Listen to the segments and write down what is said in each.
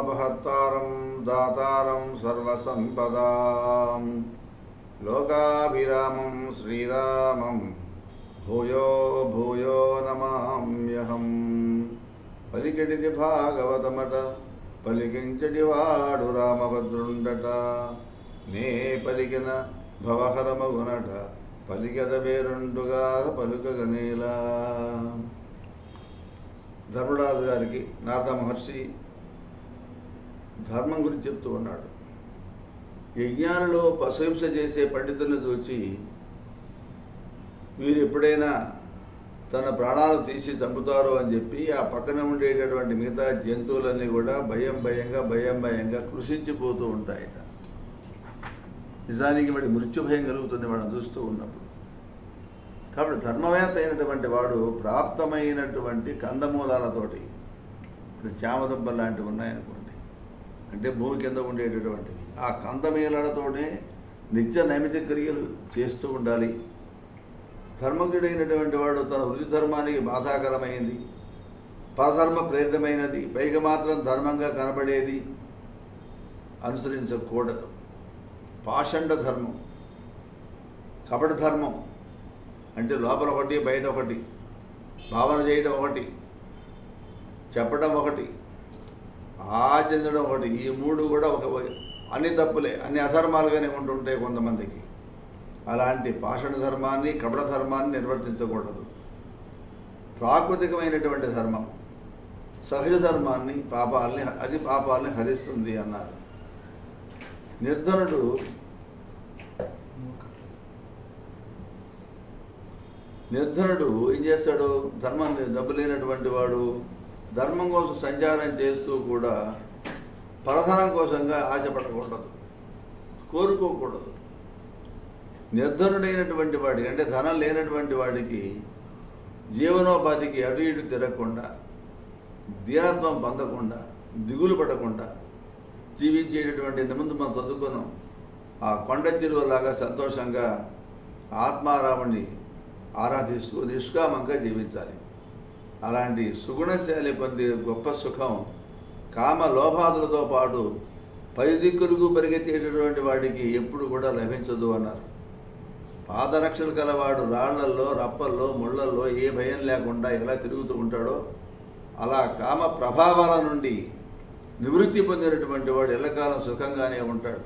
పాపహర్తారం దాతారం సర్వసంపదాం లోకాభిరామం శ్రీరామం భూయో భూయో నమామ్యహం. పలికెడిది భాగవతమట పలికించడివాడు రామభద్రుండట, నే పలికిన భవహరమగునట పలికద వేరుండుగా పలుకగనేలా. ధర్మరాజు గారికి నారద మహర్షి ధర్మం గురించి చెప్తూ ఉన్నాడు. యజ్ఞాలలో పశుహింస చేసే పండితులను చూచి వీరు ఎప్పుడైనా తన ప్రాణాలు తీసి చంపుతారు అని చెప్పి ఆ పక్కన ఉండేటటువంటి మిగతా జంతువులన్నీ కూడా భయం భయంగా కృషించిపోతూ ఉంటాయట. నిజానికి వాడి మృత్యు భయం కలుగుతుంది వాళ్ళని చూస్తూ ఉన్నప్పుడు. కాబట్టి ధర్మవేత్త అయినటువంటి వాడు ప్రాప్తమైనటువంటి కందమూలాలతోటి, ఇప్పుడు చామదుంపలు లాంటివి ఉన్నాయనుకోండి, అంటే భూమి కింద ఉండేటటువంటివి, ఆ కందమూలాలతోనే నిత్య నైమిత్తిక క్రియలు చేస్తూ ఉండాలి. ధర్మజ్ఞుడైనటువంటి వాడు తన వృత్తి ధర్మానికి బాధాకరమైంది, పరధర్మ ప్రేరితమైనది, పైగా మాత్రం ధర్మంగా కనబడేది అనుసరించకూడదు. పాషండ ధర్మం, కపట ధర్మం అంటే లోపల ఒకటి బయట ఒకటి, భావన చేయడం ఒకటి, చెప్పడం ఒకటి, ఆచరించడం ఒకటి, ఈ మూడు కూడా అన్ని తప్పులే, అన్ని అధర్మాలుగానే ఉంటుంటాయి కొంతమందికి. అలాంటి పాషణ ధర్మాన్ని కపట ధర్మాన్ని నిర్వర్తించకూడదు. ప్రాకృతికమైనటువంటి ధర్మం, సహజ ధర్మాన్ని పాపాలని హరిస్తుంది అన్నారు. నిర్ధనుడు ఏం చేస్తాడు? ధర్మం డబ్బు లేనటువంటి వాడు ధర్మం కోసం సంచారం చేస్తూ కూడా పరధనం కోసంగా ఆశపడకూడదు, కోరుకోకూడదు. నిర్ధనుడైనటువంటి వాడికి, అంటే ధనం లేనటువంటి వాడికి జీవనోపాధికి అటు ఇటు తిరగకుండా, దీనత్వం పొందకుండా, దిగులు పడకుండా జీవించేటటువంటి, ఇంతకుముందు మనం చదువుకున్నాం, ఆ కొండ చిలువలాగా సంతోషంగా ఆత్మారాముని ఆరాధిస్తూ నిష్కామంగా జీవించాలి. అలాంటి సుగుణశాలి పొందే గొప్ప సుఖం కామ లోభాదులతో పాటు పై దిక్కులకు పరిగెత్తేటటువంటి వాడికి ఎప్పుడు కూడా లభించదు అన్నారు. పాదరక్షలు కలవాడు రాళ్లల్లో, రప్పల్లో, ముళ్లల్లో ఏ భయం లేకుండా ఎలా తిరుగుతూ ఉంటాడో, అలా కామ ప్రభావాల నుండి నివృత్తి పొందినటువంటి వాడు ఎల్లకాలం సుఖంగానే ఉంటాడు,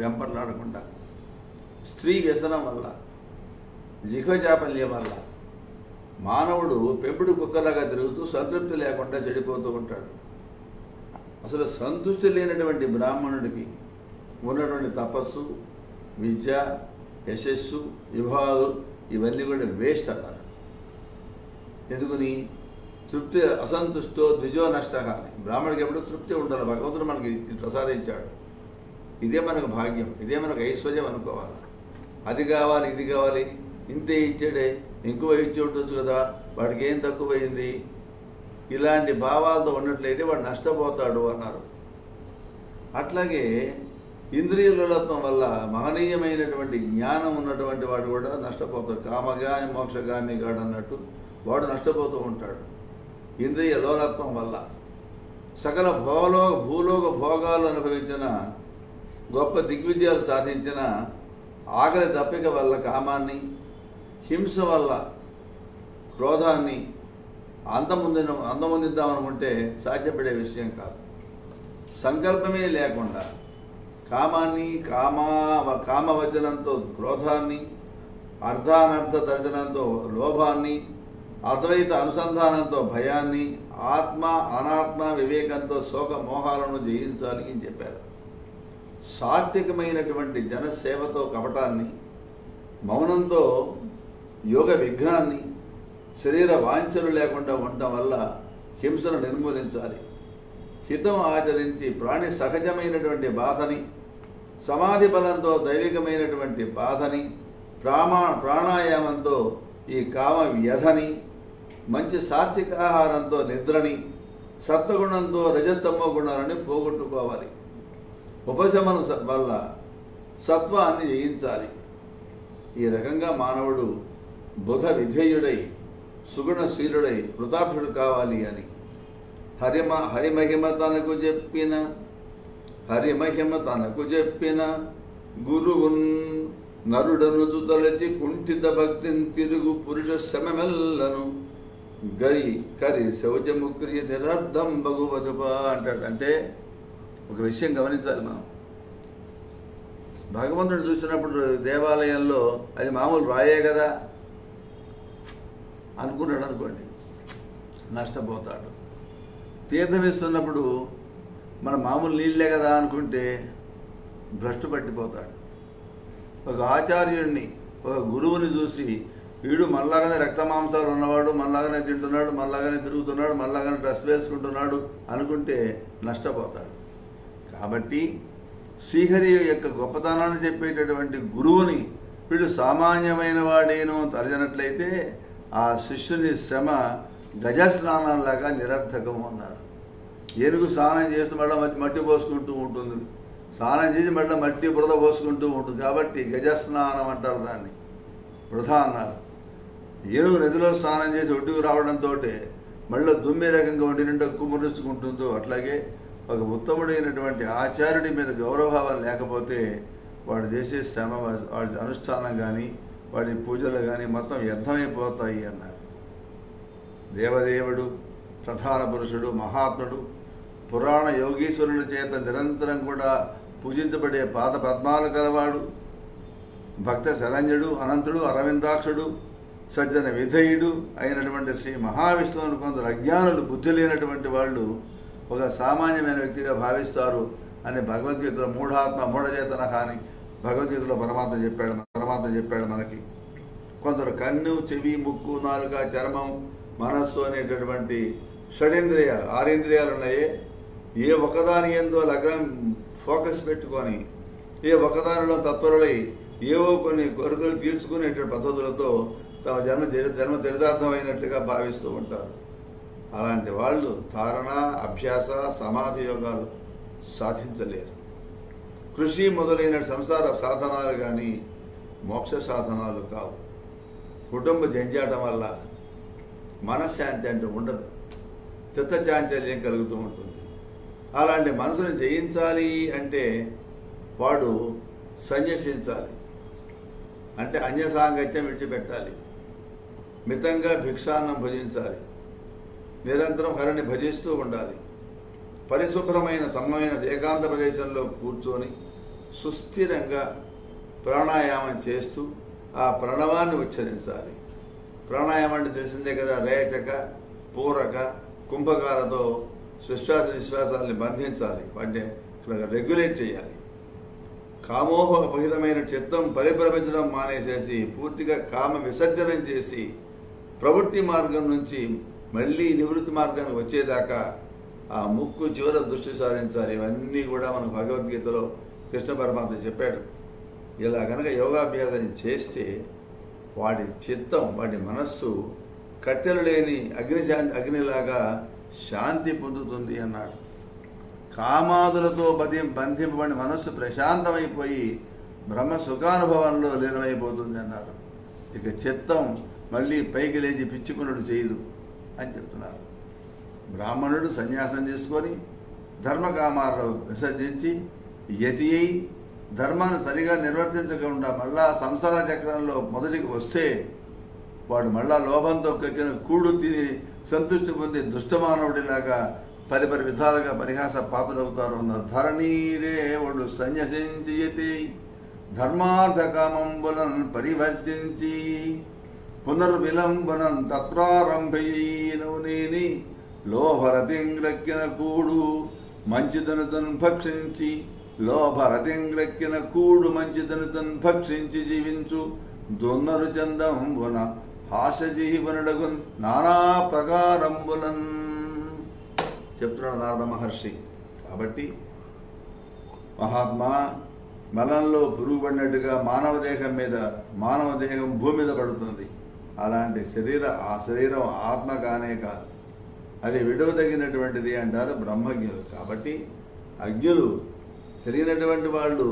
వెంపర్లాడకుండా. స్త్రీ వ్యసనం వల్ల, జిహ్వచాపల్యం వల్ల మానవుడు పెంపుడు కుక్కలాగా తిరుగుతూ సంతృప్తి లేకుండా చెడిపోతూ ఉంటాడు. అసలు సంతృష్టి లేనటువంటి బ్రాహ్మణుడికి ఉన్నటువంటి తపస్సు, విద్య, యశస్సు, విభాగాలు ఇవన్నీ కూడా వేస్ట్ అన్నారు. ఎందుకని? తృప్తి అసంతుష్టో ద్విజో నష్ట అని. బ్రాహ్మణుడికి ఎప్పుడు తృప్తి ఉండాలి. భగవంతుడు మనకి ప్రసాదించాడు, ఇదే మనకు భాగ్యం, ఇదే మనకు ఐశ్వర్యం అనుకోవాలి. అది కావాలి, ఇది కావాలి, ఇంతే ఇచ్చాడే, ఇంకో ఇచ్చి ఉండొచ్చు కదా, వాడికి ఏం తక్కువైంది, ఇలాంటి భావాలతో ఉన్నట్లయితే వాడు నష్టపోతాడు అన్నారు. అట్లాగే ఇంద్రియలోలత్వం వల్ల మహనీయమైనటువంటి జ్ఞానం ఉన్నటువంటి వాడు కూడా నష్టపోతాడు. కామగామి మోక్షగామి గాడు అన్నట్టు వాడు నష్టపోతూ ఉంటాడు. ఇంద్రియ లోలత్వం వల్ల సకల భూలోక భోగాలు అనుభవించిన, గొప్ప దిగ్విజయాలు సాధించిన ఆకలి దప్పిక వల్ల కామాన్ని, హింస వల్ల క్రోధాన్ని అంతమొందిద్దామనుకుంటే సాధ్యపడే విషయం కాదు. సంకల్పమే లేకుండా కామాన్ని, కామవచనంతో క్రోధాన్ని, అర్ధానర్థ దర్శనంతో లోభాన్ని, అద్వైత అనుసంధానంతో భయాన్ని, ఆత్మ అనాత్మ వివేకంతో శోక మోహాలను జయించాలి అని చెప్పారు. సాత్వికమైనటువంటి జనసేవతో కపటాన్ని, మౌనంతో యోగ విఘ్నాన్ని, శరీర వాంఛలు లేకుండా ఉండటం వల్ల హింసను నిర్మూలించాలి. హితం ఆచరించి ప్రాణి సహజమైనటువంటి బాధని, సమాధి బలంతో దైవికమైనటువంటి బాధని, ప్రాణాయామంతో ఈ కామ వ్యధని, మంచి సాత్విక ఆహారంతో నిద్రని, సత్వగుణంతో రజస్తమో గుణాలని పోగొట్టుకోవాలి. ఉపశమనం వల్ల సత్వాన్ని జయించాలి. ఈ రకంగా మానవుడు బుధ విధేయుడై, సుగుణశీలుడై, కృతార్థుడు కావాలి అని హరిమహిమ తనకు చెప్పిన గురువున్ నరుడను తలచి కుంఠిత భక్తిని తిరుగు పురుష శ్రమమెల్లను గరి కరి శౌచముక్రియ నిరర్ధం భగువదుపా అంటాడు. అంటే ఒక విషయం గమనించాలి మనం. భగవంతుడు చూసినప్పుడు దేవాలయంలో అది మామూలు రాయే కదా అనుకున్నాడు అనుకోండి, నష్టపోతాడు. తీర్థం ఇస్తున్నప్పుడు మన మామూలు నీళ్ళే కదా అనుకుంటే భ్రష్టు పట్టిపోతాడు. ఒక ఆచార్యుడిని, ఒక గురువుని చూసి వీడు మనలాగానే రక్తమాంసాలు ఉన్నవాడు, మనలాగానే తింటున్నాడు, మనలాగానే తిరుగుతున్నాడు, మనలాగానే డ్రెస్ వేసుకుంటున్నాడు అనుకుంటే నష్టపోతాడు. కాబట్టి శ్రీహరి యొక్క గొప్పతనాన్ని చెప్పేటటువంటి గురువుని వీడు సామాన్యమైన వాడేను తలచినట్లయితే ఆ శిష్యుని శ్రమ గజస్నానంలాగా నిరర్థకము అన్నారు. ఏనుగు స్నానం చేస్తూ మళ్ళీ మట్టి పోసుకుంటూ ఉంటుంది, స్నానం చేసి మళ్ళీ మట్టి బురద పోసుకుంటూ ఉంటుంది. కాబట్టి గజస్నానం అంటారు, దాన్ని వృధా అన్నారు. ఏనుగు నదిలో స్నానం చేసి ఒడ్డుకు రావడంతో మళ్ళీ దుమ్మే రకంగా ఒంటి నిండా కుమ్మరుచుకుంటుందో అట్లాగే ఒక ఉత్తముడైనటువంటి ఆచార్యుడి మీద గౌరవభావం లేకపోతే వాడు చేసే శ్రమ, వాడి అనుష్ఠానం కానీ వాడి పూజలు కానీ మొత్తం వ్యర్థమైపోతాయి అన్నారు. దేవదేవుడు, ప్రధాన పురుషుడు, మహాత్ముడు, పురాణ యోగీశ్వరుల చేత నిరంతరం కూడా పూజించబడే పాద పద్మాలు కలవాడు, భక్త శరణ్యుడు, అనంతుడు, అరవిందాక్షుడు, సజ్జన విధేయుడు అయినటువంటి శ్రీ మహావిష్ణువుని కొందరు అజ్ఞానులు, బుద్ధి లేనటువంటి వాళ్ళు ఒక సామాన్యమైన వ్యక్తిగా భావిస్తారు అని భగవద్గీతలో మూఢచేతన అని భగవద్గీతలో పరమాత్మ చెప్పాడు మనకి. కొందరు కన్ను, చెవి, ముక్కు, నాలుక, చర్మం, మనస్సు అనేటటువంటి షడేంద్రియాలు, 6 ఇంద్రియాలు ఉన్నాయే, ఏ ఒక్కదాని ఏందో లగ్నం ఫోకస్ పెట్టుకొని ఏ ఒక్కదానిలో తత్పరులై ఏవో కొన్ని కోరికలు తీర్చుకునేటువంటి పద్ధతులతో తమ జన్మ చరితార్థమైనట్లుగా భావిస్తూ ఉంటారు. అలాంటి వాళ్ళు ధారణ, అభ్యాస, సమాధి యోగాలు సాధించలేరు. కృషి మొదలైన సంసార సాధనాలు కానీ మోక్ష సాధనాలు కావు. కుటుంబ జంజాటం వల్ల మనశ్శాంతి అంటూ ఉండదు, చిత్తచాంచల్యం కలుగుతూ ఉంటుంది. అలాంటి మనసును జయించాలి అంటే వాడు సన్యసించాలి, అంటే అన్యసాంగత్యం విడిచిపెట్టాలి, మితంగా భిక్షాన్నం భుజించాలి, నిరంతరం హరిని భజిస్తూ ఉండాలి, పరిశుభ్రమైన సమమైన ఏకాంత ప్రదేశంలో కూర్చొని సుస్థిరంగా ప్రాణాయామం చేస్తూ ఆ ప్రణవాన్ని ఉచ్చరించాలి. ప్రాణాయామం అంటే తెలిసిందే కదా, రేచక, పూరక, కుంభకాలతో శ్వాస నిశ్వాసాలని బంధించాలి, వాటిని రెగ్యులేట్ చేయాలి. కామోహపహితమైన చిత్తం పరిభ్రమించడం మానేసేసి పూర్తిగా కామ విసర్జనం చేసి ప్రవృత్తి మార్గం నుంచి మళ్ళీ నివృత్తి మార్గానికి వచ్చేదాకా ఆ ముక్కు చివర దృష్టి సారించాలి. ఇవన్నీ కూడా మన భగవద్గీతలో కృష్ణ పరమాత్మ చెప్పాడు. ఇలా కనుక యోగాభ్యాసం చేస్తే వాడి చిత్తం, వాడి మనస్సు కట్టెలు లేని అగ్నిలాగా శాంతి పొందుతుంది అన్నాడు. కామాదులతో బంధింపబడిన మనస్సు ప్రశాంతమైపోయి బ్రహ్మ సుఖానుభవంలో లీనమైపోతుంది అన్నారు. ఇక చిత్తం మళ్ళీ పైకి లేచి పిచ్చుకున్నట్టు చేయదు అని చెప్తున్నారు. బ్రాహ్మణుడు సన్యాసం తీసుకొని ధర్మకామాలను విసర్జించి యతి అయి ధర్మాన్ని సరిగా నిర్వర్తించకుండా మళ్ళా సంసార చక్రంలో మొదటికి వస్తే వాడు మళ్ళా లోభంతో కక్కిన కూడు తిని సంతృష్టి పొంది దుష్టమానవుడిలాగా పరిపరి విధాలుగా పరిహాస పాత్రలవుతారు అన్నారు. ధరణీరేవుడు సన్యసించి యతి ధర్మార్థ కామంబులను పరివర్తించి పునర్విలంబనం తత్ప్రారంభయీనవు నేని లోభరతింగ్రక్కిన కూడు మంచిదనుతను భక్షించి లోభరతింగ్రక్కిన కూడు మంచిదనుతను భక్షించి జీవించు దొన్నరు చందంబున హాస్యజీవనుడగు నానా ప్రకారంబులన్ చెప్తున్నాడు నారద మహర్షి. కాబట్టి మహాత్మా మలంలో పురుగుపడినట్టుగా మానవ దేహం భూమి మీద పడుతుంది. అలాంటి ఆ శరీరం ఆత్మ కానే కాదు, అది విడవదగినటువంటిది అంటారు బ్రహ్మజ్ఞులు. కాబట్టి అజ్ఞులు తెలియనటువంటి వాళ్ళు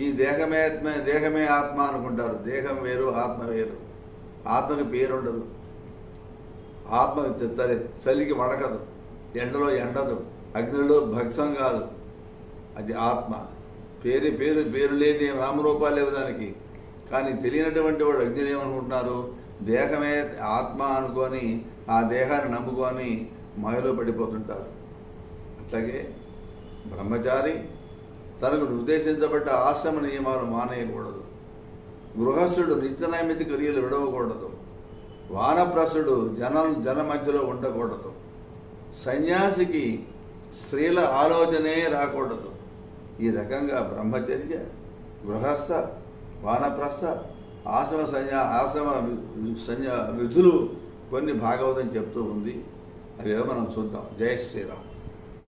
ఈ దేహమే ఆత్మ అనుకుంటారు. దేహం వేరు, ఆత్మ వేరు. ఆత్మకి పేరుండదు, ఆత్మ చలికి వడకదు, ఎండలో ఎండదు, అగ్నిలో భక్సం కాదు, అది ఆత్మ. పేరు లేని నామరూపాలు లేవు దానికి. కానీ తెలియనటువంటి వాడు అగ్నిని ఏమనుకుంటున్నారు? దేహమే ఆత్మ అనుకొని ఆ దేహాన్ని నమ్ముకొని మాయలో పడిపోతుంటారు. అట్లాగే బ్రహ్మచారి తనకు నిర్దేశించబడ్డ ఆశ్రమ నియమాలు మానేయకూడదు. గృహస్థుడు నిత్య నైమిత్తిక క్రియలు విడవకూడదు. వానప్రస్థుడు జన మధ్యలో ఉండకూడదు. సన్యాసికి స్త్రీల ఆలోచనే రాకూడదు. ఈ రకంగా బ్రహ్మచర్య, గృహస్థ, వానప్రస్థ, ఆశ్రమ విధులు కొన్ని భాగవతం చెప్తూ ఉంది. అవేవో మనం చూద్దాం. జై శ్రీరామ్.